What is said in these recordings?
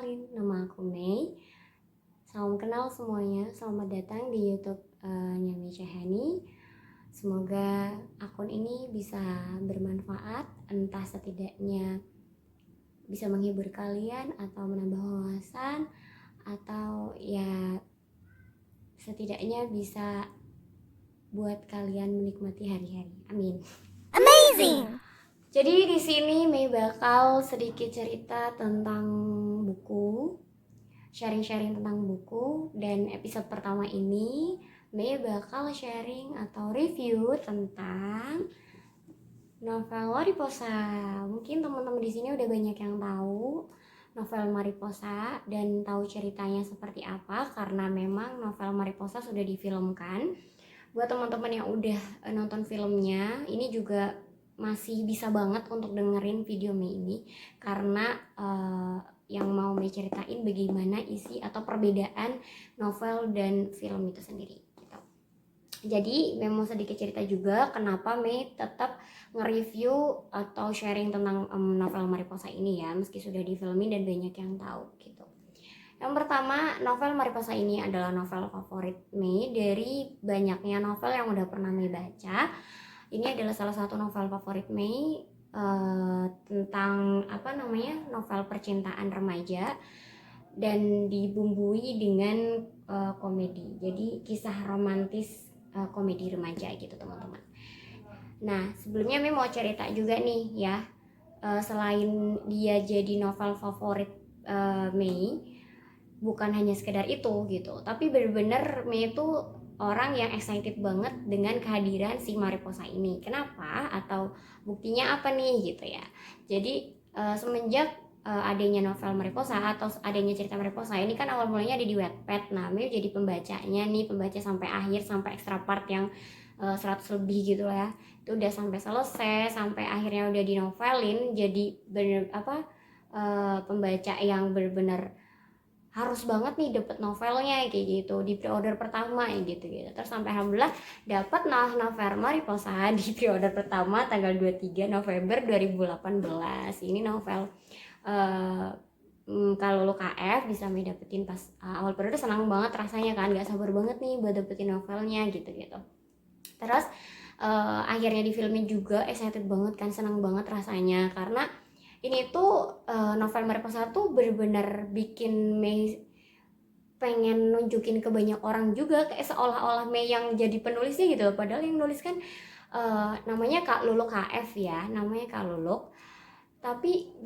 kenalin, nama aku Mei. Salam kenal semuanya, selamat datang di YouTube-nya Mei Syahani. Semoga akun ini bisa bermanfaat, entah setidaknya bisa menghibur kalian atau menambah wawasan, atau ya setidaknya bisa buat kalian menikmati hari-hari. Amin. Amazing! Jadi di sini Mei bakal sedikit cerita tentang buku, sharing-sharing tentang buku, dan episode pertama ini Mei bakal sharing atau review tentang novel Mariposa. Mungkin teman-teman di sini udah banyak yang tahu novel Mariposa dan tahu ceritanya seperti apa karena memang novel Mariposa sudah difilmkan. Buat teman-teman yang udah nonton filmnya, ini juga masih bisa banget untuk dengerin video Mei ini karena yang mau Mei ceritain bagaimana isi atau perbedaan novel dan film itu sendiri gitu. Jadi Mei mau sedikit cerita juga kenapa Mei tetap nge-review atau sharing tentang novel Mariposa ini ya, meski sudah difilmin dan banyak yang tahu gitu. Yang pertama, novel Mariposa ini adalah novel favorit Mei dari banyaknya novel yang udah pernah Mei baca. Ini adalah salah satu novel favorit Mei tentang novel percintaan remaja dan dibumbui dengan komedi. Jadi kisah romantis komedi remaja gitu teman-teman. Nah sebelumnya Mei mau cerita juga nih ya, selain dia jadi novel favorit Mei, bukan hanya sekedar itu gitu, tapi bener-bener Mei itu orang yang excited banget dengan kehadiran si Mariposa ini. Kenapa? Atau buktinya apa nih gitu ya. Jadi semenjak adanya novel Mariposa atau adanya cerita Mariposa ini kan awal mulanya ada di Wattpad. Nah, Mei jadi pembacanya nih, pembaca sampai akhir, sampai extra part yang 100 lebih gitu lah ya. Itu udah sampai selesai, sampai akhirnya udah dinovelin, jadi bener pembaca yang bener-bener harus banget nih dapet novelnya kayak gitu di pre-order pertama ya gitu. Terus sampai alhamdulillah dapat novel Mariposa di pre-order pertama tanggal 23 November 2018. Ini novel kalau lo KF bisa Mei dapetin pas awal pre-order, senang banget rasanya kan, gak sabar banget nih buat dapetin novelnya gitu. Terus akhirnya di filmnya juga excited banget kan, senang banget rasanya karena ini tuh novel Mariposa tuh bener-bener bikin Mei pengen nunjukin ke banyak orang juga, kayak seolah-olah Mei yang jadi penulisnya gitu. Padahal yang nulis kan namanya Kak Luluk KF ya, namanya Kak Luluk. Tapi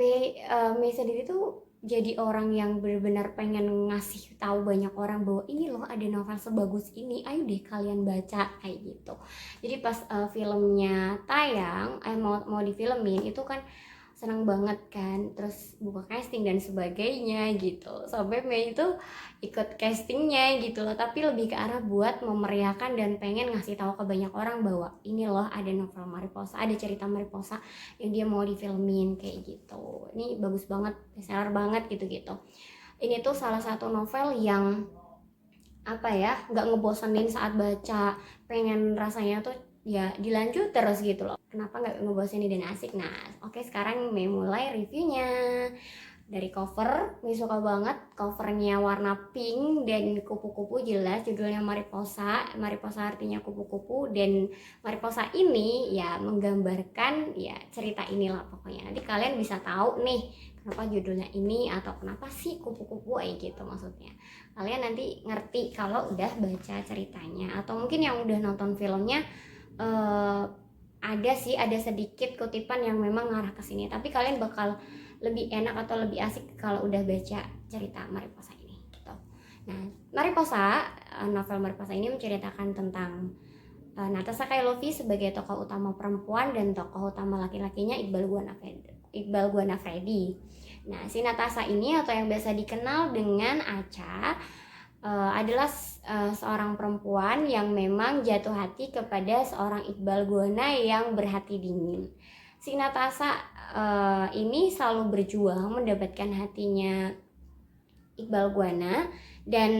Mei sendiri tuh jadi orang yang benar-benar pengen ngasih tahu banyak orang bahwa ini loh ada novel sebagus ini, ayo deh kalian baca kayak gitu. Jadi pas filmnya tayang, mau difilmin itu kan senang banget kan, terus buka casting dan sebagainya gitu, sampai Mei itu ikut castingnya gitu loh, tapi lebih ke arah buat memeriahkan dan pengen ngasih tahu ke banyak orang bahwa ini loh ada novel Mariposa, ada cerita Mariposa yang dia mau difilmin kayak gitu. Ini bagus banget, bestseller banget gitu. Ini tuh salah satu novel yang nggak ngebosenin saat baca, pengen rasanya tuh ya dilanjut terus gitu loh. Kenapa nggak ngebosenin dan asik? Nah oke, sekarang Mei mulai reviewnya. Dari cover, Mei suka banget covernya warna pink dan kupu-kupu, jelas judulnya Mariposa. Mariposa artinya kupu-kupu, dan Mariposa ini ya menggambarkan ya cerita inilah pokoknya. Nanti kalian bisa tahu nih kenapa judulnya ini atau kenapa sih kupu-kupu gitu maksudnya. Kalian nanti ngerti kalau udah baca ceritanya, atau mungkin yang udah nonton filmnya ada sedikit kutipan yang memang ngarah ke sini, tapi kalian bakal lebih enak atau lebih asik kalau udah baca cerita Mariposa ini gitu. Nah, Mariposa, novel Mariposa ini menceritakan tentang Natasha Kailovi sebagai tokoh utama perempuan dan tokoh utama laki-lakinya Iqbal Guana Freddy. Nah, si Natasha ini atau yang biasa dikenal dengan Acha adalah seorang perempuan yang memang jatuh hati kepada seorang Iqbal Guana yang berhati dingin. Si Natasha ini selalu berjuang mendapatkan hatinya Iqbal Guana, dan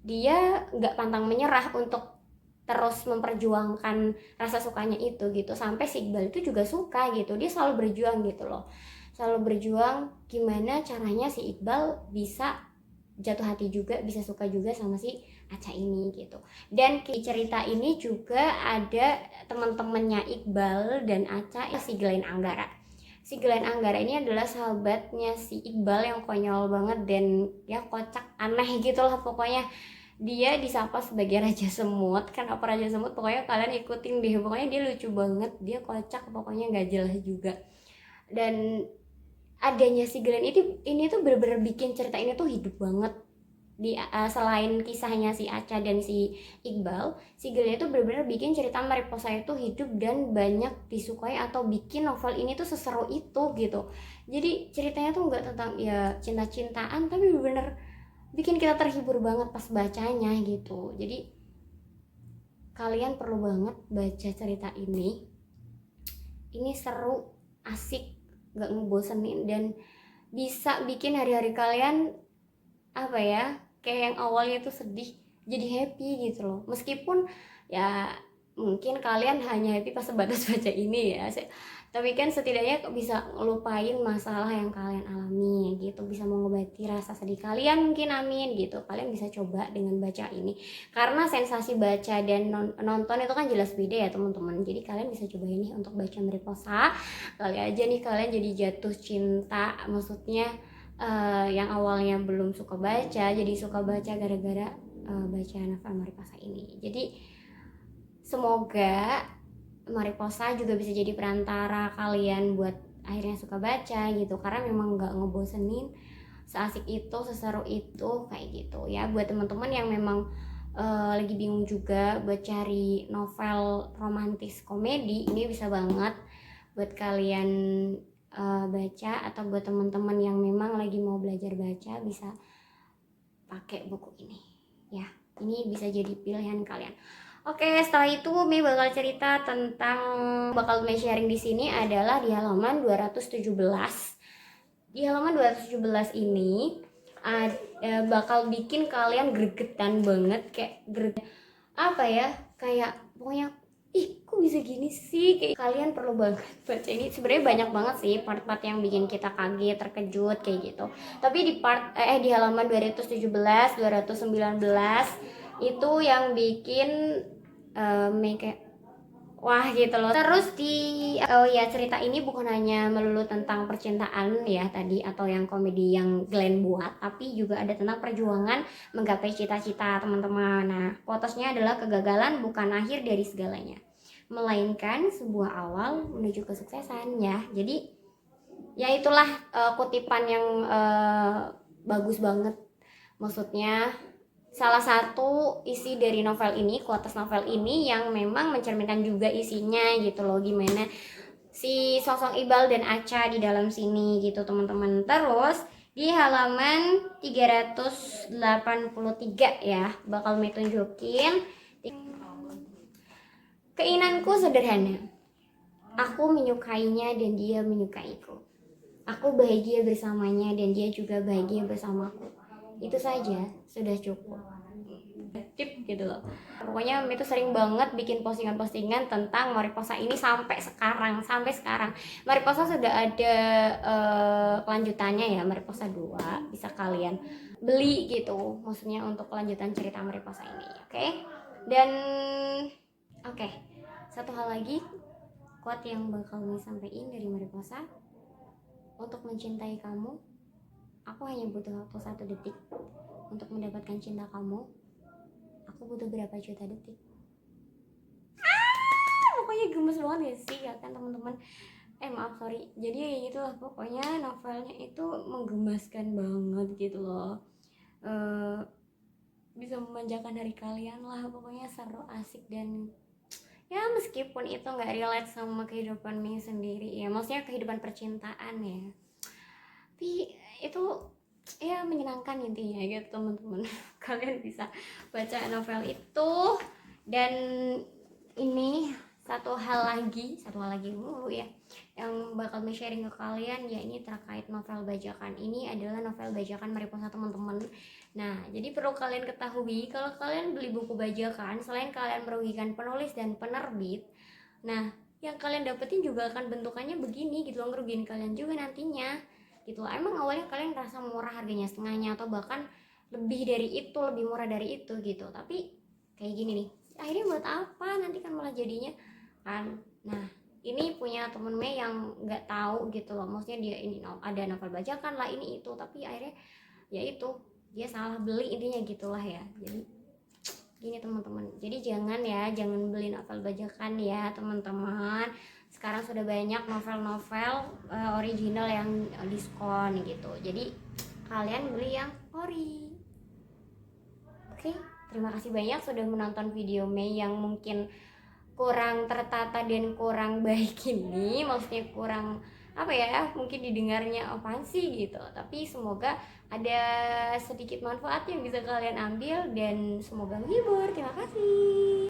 dia nggak pantang menyerah untuk terus memperjuangkan rasa sukanya itu gitu, sampai si Iqbal itu juga suka gitu, dia selalu berjuang gitu loh. selalu berjuang gimana caranya si Iqbal bisa jatuh hati juga, bisa suka juga sama si Acha ini gitu. Dan di cerita ini juga ada teman-temannya Iqbal dan Acha, si Glenn Anggara. Si Glenn Anggara ini adalah sahabatnya si Iqbal yang konyol banget dan ya kocak aneh gitu lah pokoknya. Dia disapa sebagai Raja Semut. Kenapa Raja Semut? Pokoknya kalian ikutin deh, pokoknya dia lucu banget, dia kocak, pokoknya nggak jelas juga. Dan adanya si Glenn ini tuh bener-bener bikin cerita ini tuh hidup banget. Selain kisahnya si Acha dan si Iqbal, si Glenn itu bener-bener bikin cerita Mariposa itu hidup dan banyak disukai, atau bikin novel ini tuh seseru itu gitu. Jadi ceritanya tuh nggak tentang ya cinta-cintaan, tapi bener-bener bikin kita terhibur banget pas bacanya gitu. Jadi kalian perlu banget baca cerita ini seru, asik, gak ngebosenin, dan bisa bikin hari-hari kalian apa ya, kayak yang awalnya tuh sedih jadi happy gitu loh. Meskipun ya mungkin kalian hanya happy pas sebatas baca ini ya, tapi kan setidaknya bisa ngelupain masalah yang kalian alami gitu, bisa mengobati rasa sedih kalian mungkin, amin gitu. Kalian bisa coba dengan baca ini, karena sensasi baca dan nonton itu kan jelas beda ya teman-teman. Jadi kalian bisa coba ini untuk baca Mariposa, kali aja nih kalian jadi jatuh cinta, maksudnya yang awalnya belum suka baca jadi suka baca gara-gara baca novel Mariposa ini. Jadi semoga Mariposa juga bisa jadi perantara kalian buat akhirnya suka baca gitu, karena memang nggak ngebosenin, seasik itu, seseru itu kayak gitu ya. Buat teman-teman yang memang lagi bingung juga buat cari novel romantis komedi, ini bisa banget buat kalian baca. Atau buat teman-teman yang memang lagi mau belajar baca, bisa pakai buku ini ya. Ini bisa jadi pilihan kalian. Oke, setelah itu Mei bakal cerita tentang, bakal Mei sharing di sini adalah di halaman 217. Di halaman 217 ini bakal bikin kalian gregetan banget, kayak greget apa ya, kayak pokoknya ih kok bisa gini sih, kayak kalian perlu banget baca ini. Sebenarnya banyak banget sih part-part yang bikin kita kaget, terkejut kayak gitu, tapi di di halaman 217, 219 itu yang bikin kayak wah gitu loh. Terus ya cerita ini bukan hanya melulu tentang percintaan ya tadi, atau yang komedi yang Glenn buat, tapi juga ada tentang perjuangan menggapai cita-cita teman-teman. Nah, quotesnya adalah kegagalan bukan akhir dari segalanya, melainkan sebuah awal menuju kesuksesan ya. Jadi ya itulah kutipan yang bagus banget. Maksudnya salah satu isi dari novel ini, quotes novel ini yang memang mencerminkan juga isinya gitu loh, gimana si sosok Iqbal dan Acha di dalam sini gitu teman-teman. Terus di halaman 383 ya bakal tunjukin, keinginanku sederhana, aku menyukainya dan dia menyukaiku, aku bahagia bersamanya dan dia juga bahagia bersamaku. Itu saja sudah cukup. Tip gitu loh. Pokoknya itu sering banget bikin postingan-postingan tentang Mariposa ini sampai sekarang. Mariposa sudah ada kelanjutannya ya, Mariposa 2, bisa kalian beli gitu. Maksudnya untuk kelanjutan cerita Mariposa ini, oke? Dan oke, satu hal lagi, quote yang bakal disampaikan dari Mariposa, untuk mencintai kamu, aku hanya butuh waktu 1 detik. Untuk mendapatkan cinta kamu, aku butuh berapa juta detik. Pokoknya gemes banget ya sih ya kan teman-teman. Maaf sorry. Jadi ya gitulah pokoknya, novelnya itu menggemaskan banget gitu loh. Bisa memanjakan hari kalian lah. Pokoknya seru, asik, dan ya meskipun itu nggak relate sama kehidupan Mei sendiri ya, maksudnya kehidupan percintaan ya, tapi itu ya menyenangkan intinya gitu teman-teman. Kalian bisa baca novel itu. Dan ini satu hal lagi dulu ya yang bakal sharing ke kalian, ya ini terkait novel bajakan. Ini adalah novel bajakan Mariposa teman-teman. Nah, jadi perlu kalian ketahui kalau kalian beli buku bajakan, selain kalian merugikan penulis dan penerbit, nah yang kalian dapetin juga akan bentukannya begini gitu loh, ngerugiin kalian juga nantinya gitu loh. Emang awalnya kalian rasa murah harganya setengahnya atau bahkan lebih dari itu, lebih murah dari itu gitu, tapi kayak gini nih akhirnya buat apa, nanti kan malah jadinya kan. Nah ini punya temen Mei yang nggak tahu gitu loh, maksudnya dia ini ada novel bajakan lah ini itu, tapi akhirnya ya itu dia salah beli intinya gitulah ya. Jadi gini teman-teman, jadi jangan beli novel bajakan ya teman-teman. Sekarang sudah banyak novel-novel original yang diskon gitu, jadi kalian beli yang ori. Oke, terima kasih banyak sudah menonton video Mei yang mungkin kurang tertata dan kurang baik ini, maksudnya kurang apa ya, mungkin didengarnya apaan sih gitu, tapi semoga ada sedikit manfaat yang bisa kalian ambil dan semoga menghibur. Terima kasih.